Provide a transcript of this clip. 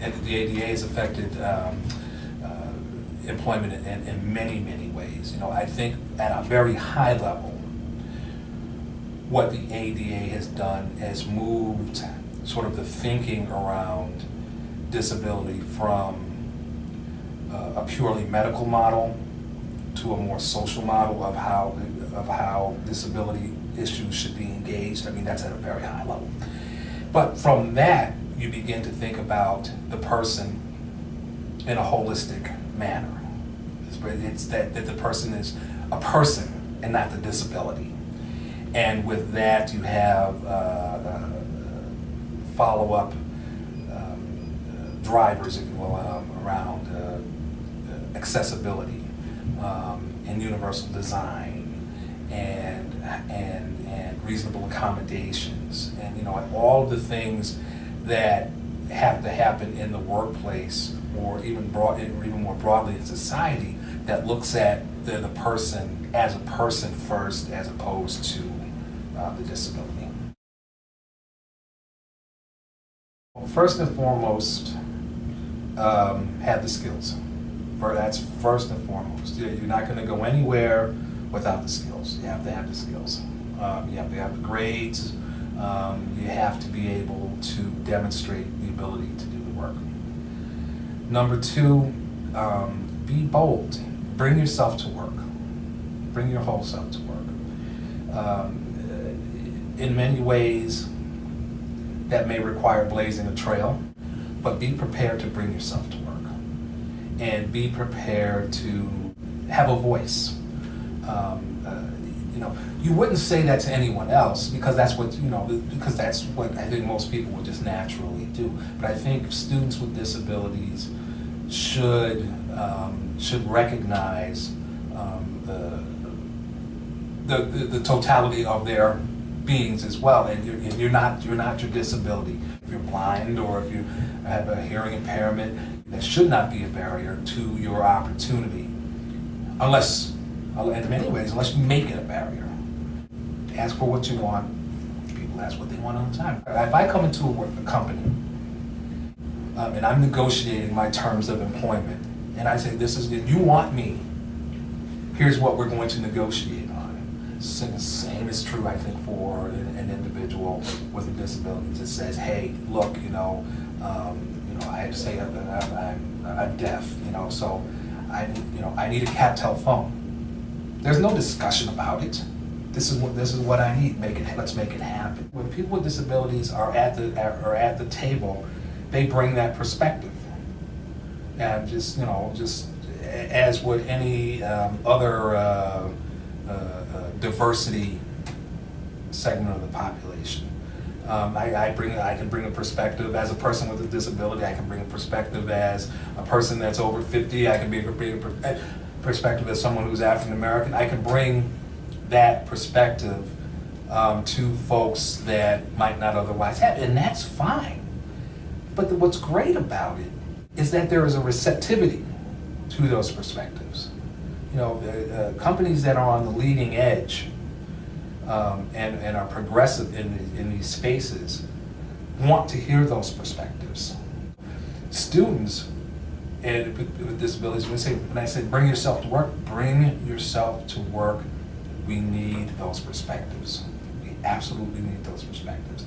And the ADA has affected employment in many, many ways. You know, I think at a very high level, what the ADA has done is moved sort of the thinking around disability from a purely medical model to a more social model of how disability issues should be engaged. I mean, that's at a very high level. But from that, you begin to think about the person in a holistic manner. It's that the person is a person and not the disability. And with that, you have follow-up drivers, if you will, around accessibility and universal design and reasonable accommodations, and all the things that have to happen in the workplace, or even more broadly in society, that looks at the person as a person first, as opposed to the disability. Well, first and foremost, have the skills. That's first and foremost. You're not going to go anywhere without the skills. You have to have the skills. You have to have the grades. You have to be able to demonstrate the ability to do the work. Number two, be bold. Bring yourself to work. Bring your whole self to work. In many ways, that may require blazing a trail, but be prepared to bring yourself to work. And be prepared to have a voice. You wouldn't say that to anyone else because that's what I think most people would just naturally do. But I think students with disabilities should recognize the totality of their beings as well. And you're not your disability. If you're blind or if you have a hearing impairment, that should not be a barrier to your opportunity, unless, in many ways, unless you make it a barrier. Ask for what you want. People ask what they want all the time. If I come into a company and I'm negotiating my terms of employment, and I say, if you want me, here's what we're going to negotiate on. So the same is true, I think, for an individual with a disability that says, hey, look, I have to say I'm deaf, so I need a cat-tel phone. There's no discussion about it. This is what I need. Let's make it happen. When people with disabilities are at the table, they bring that perspective, and just as would any other diversity segment of the population. I can bring a perspective as a person with a disability. I can bring a perspective as a person that's over 50. I can bring a perspective as someone who's African American. I can bring that perspective to folks that might not otherwise have, and that's fine. But what's great about it is that there is a receptivity to those perspectives. Companies that are on the leading edge and are progressive in these spaces want to hear those perspectives. Students with disabilities, when I say bring yourself to work, bring yourself to work. We need those perspectives. We absolutely need those perspectives.